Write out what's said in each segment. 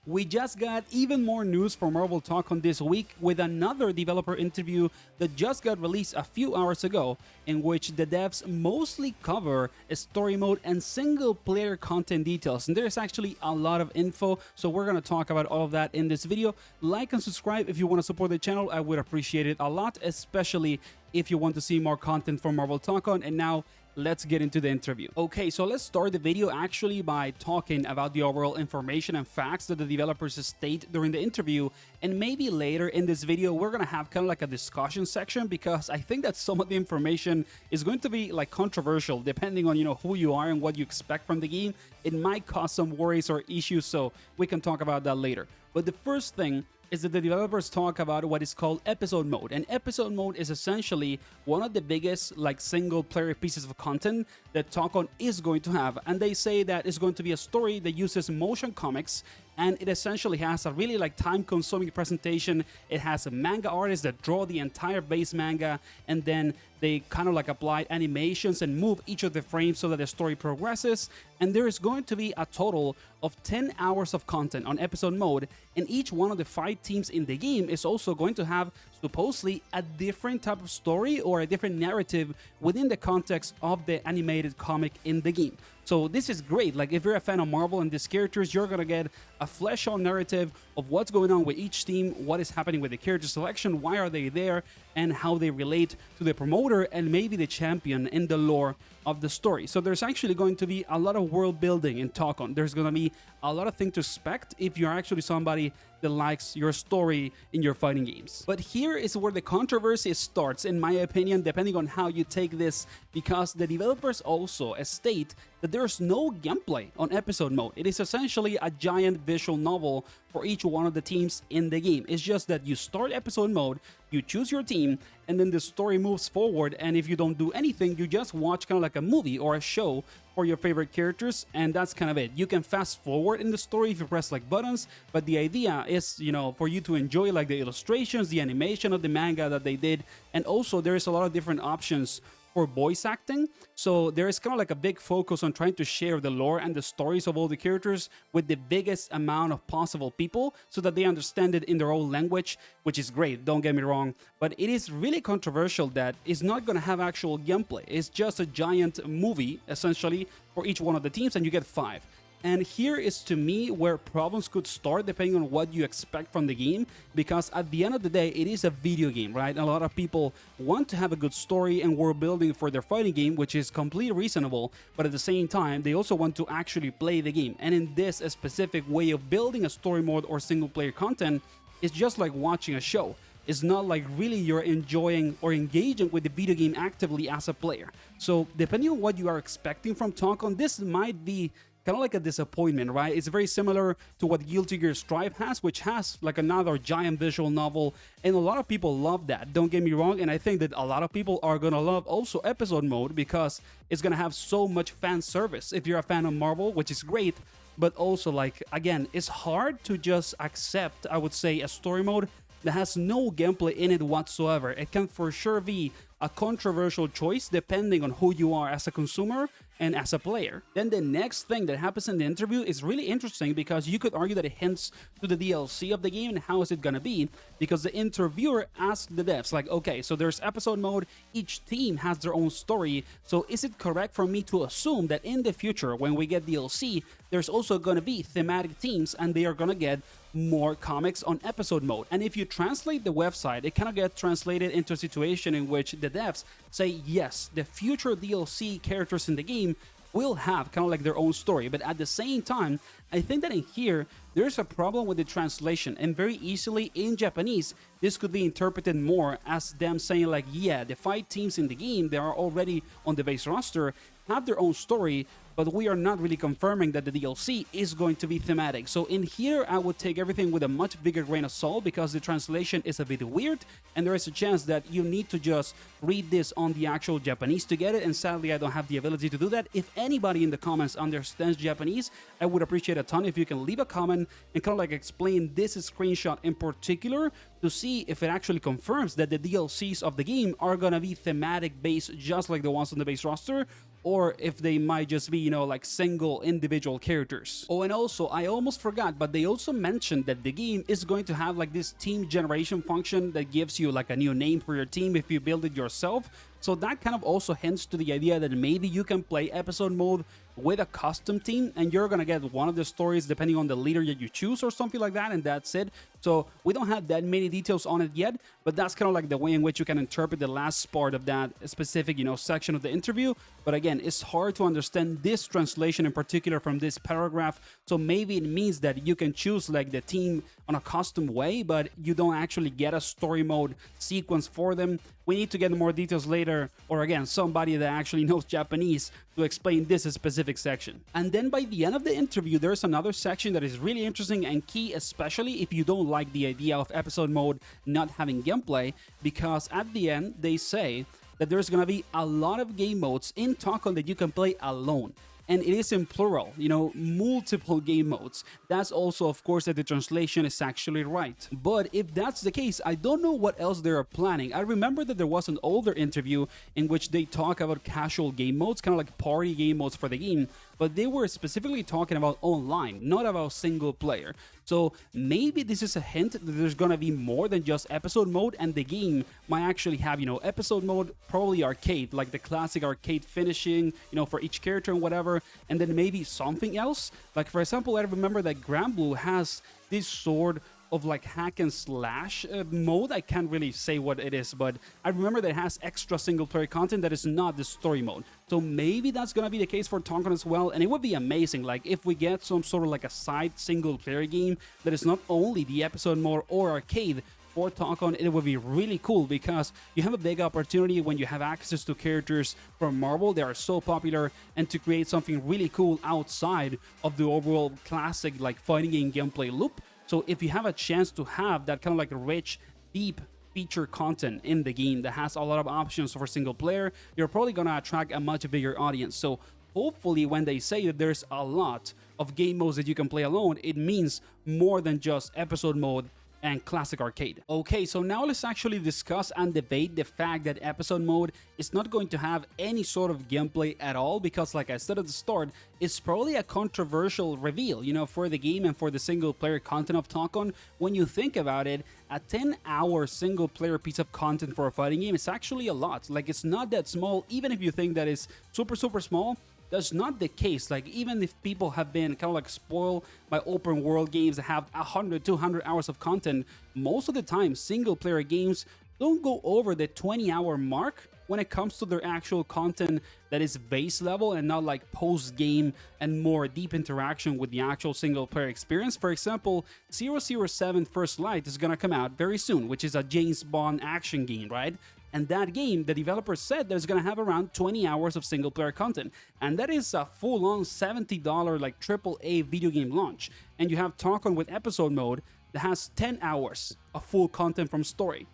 We just got even more news from Marvel Tōkon this week with another developer interview that just got released a few hours ago, in which the devs mostly cover story mode and single player content details. And there's actually a lot of info, so we're gonna talk about all of that in this video. Like and subscribe if you want to support the channel. I would appreciate it a lot, especially if you want to see more content from Marvel Tōkon. And now let's get into the interview. Okay, so let's start the video actually by talking about the overall information and facts that the developers state during the interview, and maybe later in this video we're gonna have kind of like a discussion section, because I think that some of the information is going to be like controversial depending on who you are and what you expect from the game. It might cause some worries or issues, so we can talk about that later. But the first thing is that the developers talk about what is called episode mode. And episode mode is essentially one of the biggest like single player pieces of content that Tōkon is going to have. And they say that it's going to be a story that uses motion comics, and it essentially has a really like time-consuming presentation. It has a manga artists that draw the entire base manga, and then they kind of like apply animations and move each of the frames so that the story progresses. And there is going to be a total of 10 hours of content on episode mode, and each one of the 5 teams in the game is also going to have supposedly a different type of story or a different narrative within the context of the animated comic in the game. So this is great. Like, if you're a fan of Marvel and these characters, you're gonna get a fleshed-out narrative of what's going on with each team, what is happening with the character selection, why are they there, and how they relate to the promoter and maybe the champion in the lore of the story. So there's actually going to be a lot of world building in Tōkon. There's gonna be a lot of things to expect if you're actually somebody that likes your story in your fighting games. But here is where the controversy starts, in my opinion, depending on how you take this, because the developers also state that there's no gameplay on episode mode. It is essentially a giant visual novel for each one of the teams in the game. It's just that you start episode mode, you choose your team, and then the story moves forward, and if you don't do anything, you just watch kind of like a movie or a show for your favorite characters, and that's kind of it. You can fast forward in the story if you press like buttons, but the idea is, for you to enjoy like the illustrations, the animation of the manga that they did, and also there is a lot of different options for voice acting. So there is kind of like a big focus on trying to share the lore and the stories of all the characters with the biggest amount of possible people so that they understand it in their own language, which is great, don't get me wrong. But it is really controversial that it's not going to have actual gameplay. It's just a giant movie, essentially, for each one of the teams, and you get 5. And here is, to me, where problems could start depending on what you expect from the game, because at the end of the day, it is a video game, right? A lot of people want to have a good story and world building for their fighting game, which is completely reasonable, but at the same time, they also want to actually play the game. And in this specific way of building a story mode or single player content, it's just like watching a show. It's not like really you're enjoying or engaging with the video game actively as a player. So depending on what you are expecting from Tōkon, this might be kind of like a disappointment, right? It's very similar to what Guilty Gear Strive has, which has like another giant visual novel, and a lot of people love that, don't get me wrong. And I think that a lot of people are gonna love also episode mode, because it's gonna have so much fan service if you're a fan of Marvel, which is great. But also, like, again, it's hard to just accept, I would say, a story mode that has no gameplay in it whatsoever. It can for sure be a controversial choice depending on who you are as a consumer and as a player. Then the next thing that happens in the interview is really interesting, because you could argue that it hints to the DLC of the game and how is it gonna be, because the interviewer asked the devs like, okay, so there's episode mode, each team has their own story, so is it correct for me to assume that in the future when we get DLC, there's also gonna be thematic teams and they are gonna get more comics on episode mode? And if you translate the website, it kind of gets translated into a situation in which the devs say, yes, the future DLC characters in the game will have kind of like their own story. But at the same time, I think that in here, there's a problem with the translation, and very easily in Japanese, this could be interpreted more as them saying like, yeah, the 5 teams in the game that are already on the base roster have their own story, but we are not really confirming that the DLC is going to be thematic. So in here, I would take everything with a much bigger grain of salt, because the translation is a bit weird, and there is a chance that you need to just read this on the actual Japanese to get it, and sadly, I don't have the ability to do that. If anybody in the comments understands Japanese, I would appreciate a ton if you can leave a comment and kind of like explain this screenshot in particular to see if it actually confirms that the DLCs of the game are gonna be thematic based just like the ones on the base roster, or if they might just be, like single individual characters. Oh, and also, I almost forgot, but they also mentioned that the game is going to have like this team generation function that gives you like a new name for your team if you build it yourself. So that kind of also hints to the idea that maybe you can play episode mode with a custom team, and you're gonna get one of the stories depending on the leader that you choose or something like that, and that's it. So we don't have that many details on it yet, but that's kind of like the way in which you can interpret the last part of that specific, section of the interview. But again, it's hard to understand this translation in particular from this paragraph. So maybe it means that you can choose like the team on a custom way, but you don't actually get a story mode sequence for them. We need to get more details later, or again, somebody that actually knows Japanese to explain this specific section. And then by the end of the interview, there's another section that is really interesting and key, especially if you don't like the idea of episode mode not having gameplay, because at the end, they say that there's gonna be a lot of game modes in Tōkon that you can play alone. And it is in plural, multiple game modes. That's also, of course, that the translation is actually right. But if that's the case, I don't know what else they are planning. I remember that there was an older interview in which they talk about casual game modes, kind of like party game modes for the game, but they were specifically talking about online, not about single player. So maybe this is a hint that there's gonna be more than just episode mode, and the game might actually have, episode mode, probably arcade, like the classic arcade finishing, for each character and whatever, and then maybe something else. Like, for example, I remember that Granblue has this sort of like hack and slash mode. I can't really say what it is, but I remember that it has extra single player content that is not the story mode. So maybe that's gonna be the case for Tōkon as well, and it would be amazing like if we get some sort of like a side single player game that is not only the episode mode or arcade for Tōkon. It would be really cool because you have a big opportunity when you have access to characters from Marvel. They are so popular, and to create something really cool outside of the overall classic like fighting game gameplay loop. So if you have a chance to have that kind of like rich, deep feature content in the game that has a lot of options for single player, you're probably gonna attract a much bigger audience. So hopefully when they say that there's a lot of game modes that you can play alone, it means more than just episode mode and classic arcade. Okay, so now let's actually discuss and debate the fact that episode mode is not going to have any sort of gameplay at all, because like I said at the start, it's probably a controversial reveal, for the game and for the single player content of Tōkon. When you think about it, a 10-hour single player piece of content for a fighting game is actually a lot. Like, it's not that small, even if you think that it's super small. That's not the case. Like, even if people have been kind of like spoiled by open world games that have 100, 200 hours of content, most of the time single player games don't go over the 20-hour mark when it comes to their actual content that is base level and not like post game and more deep interaction with the actual single player experience. For example, 007 First Light is gonna come out very soon, which is a James Bond action game, right? And that game, the developers said that it's gonna have around 20 hours of single player content, and that is a full-on $70 like AAA video game launch. And you have Tōkon with episode mode that has 10 hours of full content from story.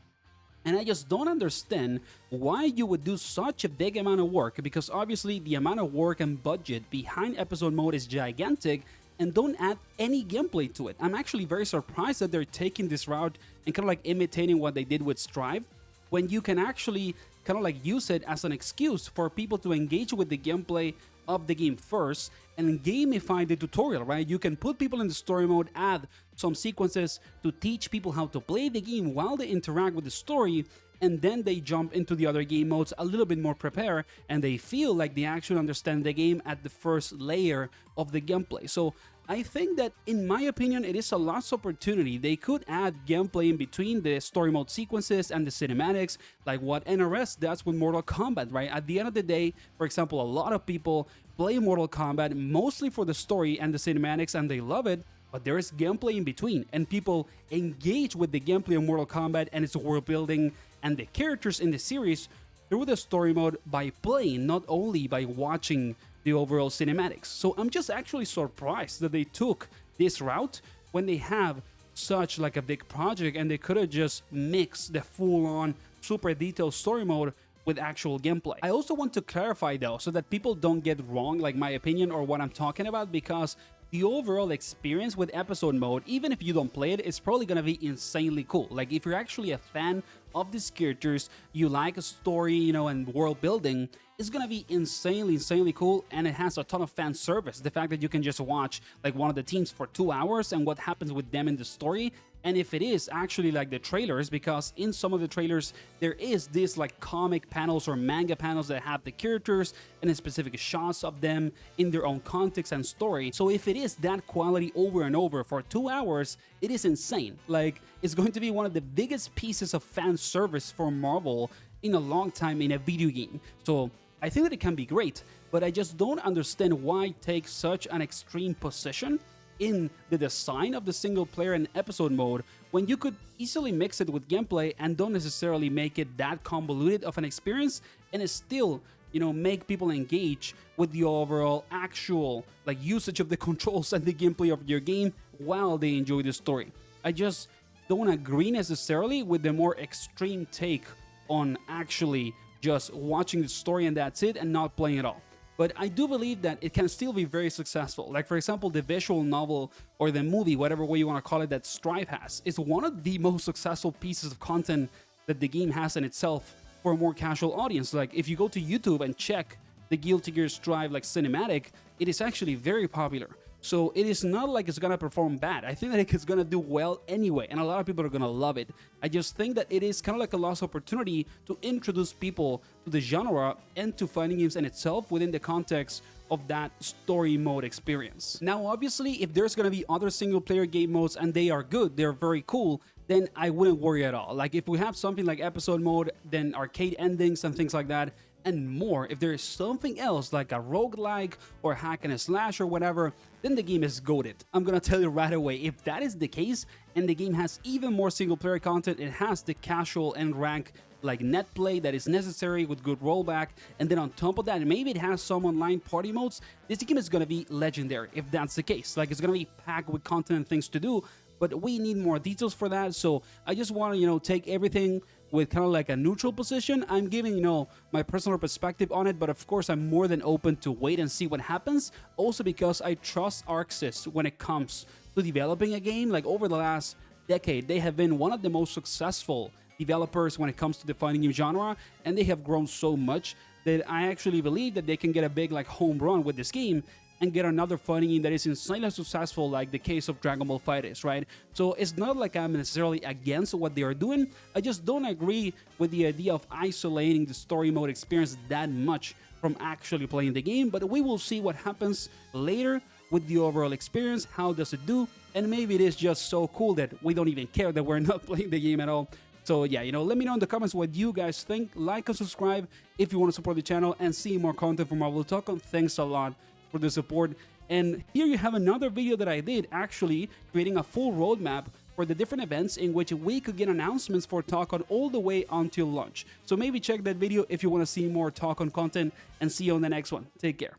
And I just don't understand why you would do such a big amount of work, because obviously the amount of work and budget behind episode mode is gigantic, and don't add any gameplay to it. I'm actually very surprised that they're taking this route and kind of like imitating what they did with Strive, when you can actually kind of like use it as an excuse for people to engage with the gameplay of the game first and gamify the tutorial, right? You can put people in the story mode, add some sequences to teach people how to play the game while they interact with the story, and then they jump into the other game modes a little bit more prepared, and they feel like they actually understand the game at the first layer of the gameplay. So I think that, in my opinion, it is a lost opportunity. They could add gameplay in between the story mode sequences and the cinematics, like what NRS does with Mortal Kombat, right? At the end of the day, for example, a lot of people play Mortal Kombat mostly for the story and the cinematics, and they love it, but there is gameplay in between, and people engage with the gameplay of Mortal Kombat and its world building and the characters in the series through the story mode by playing, not only by watching the overall cinematics. So I'm just actually surprised that they took this route when they have such like a big project, and they could have just mixed the full-on super detailed story mode with actual gameplay. I also want to clarify though, so that people don't get wrong like my opinion or what I'm talking about, because the overall experience with episode mode, even if you don't play it, is probably gonna be insanely cool. Like, if you're actually a fan of these characters, you like a story, you know, and world building, it's gonna be insanely cool, and it has a ton of fan service. The fact that you can just watch like one of the teams for 2 hours and what happens with them in the story. And if it is actually like the trailers, because in some of the trailers there is this like comic panels or manga panels that have the characters and specific shots of them in their own context and story. So if it is that quality over and over for 2 hours, it is insane. Like, it's going to be one of the biggest pieces of fan service for Marvel in a long time in a video game. So I think that it can be great, but I just don't understand why take such an extreme position in the design of the single player and episode mode when you could easily mix it with gameplay and don't necessarily make it that convoluted of an experience, and it still, you know, make people engage with the overall actual like usage of the controls and the gameplay of your game while they enjoy the story. I just don't agree necessarily with the more extreme take on actually just watching the story and that's it and not playing at all. But I do believe that it can still be very successful. Like, for example, the visual novel or the movie, whatever way you want to call it, that Strive has, is one of the most successful pieces of content that the game has in itself for a more casual audience. Like, if you go to YouTube and check the Guilty Gear Strive like cinematic, it is actually very popular. So it is not like it's gonna perform bad. I think that it's gonna do well anyway, and a lot of people are gonna love it. I just think that it is kind of like a lost opportunity to introduce people to the genre and to fighting games in itself within the context of that story mode experience. Now, obviously, if there's gonna be other single player game modes and they are good, they're very cool, then I wouldn't worry at all. Like, if we have something like episode mode, then arcade endings and things like that, and more, if there is something else like a roguelike or hack and slash or whatever, then the game is goated. I'm gonna tell you right away, if that is the case and the game has even more single player content, it has the casual and rank like net play that is necessary with good rollback, and then on top of that, maybe it has some online party modes, this game is gonna be legendary if that's the case. Like, it's gonna be packed with content and things to do, but we need more details for that. So I just want to, you know, take everything with kind of like a neutral position. I'm giving, you know, my personal perspective on it, but of course I'm more than open to wait and see what happens. Also because I trust ArcSys when it comes to developing a game. Like, over the last decade, they have been one of the most successful developers when it comes to the fighting game genre, and they have grown so much that I actually believe that they can get a big like home run with this game and get another fighting game that is insanely successful, like the case of Dragon Ball FighterZ, right? So it's not like I'm necessarily against what they are doing. I just don't agree with the idea of isolating the story mode experience that much from actually playing the game, but we will see what happens later with the overall experience. How does it do? And maybe it is just so cool that we don't even care that we're not playing the game at all. So yeah, you know, let me know in the comments what you guys think. Like and subscribe if you want to support the channel and see more content from Marvel Tōkon. Thanks a lot for the support. And here you have another video that I did, actually creating a full roadmap for the different events in which we could get announcements for Tōkon all the way until launch. So maybe check that video if you want to see more Tōkon content, and see you on the next one. Take care.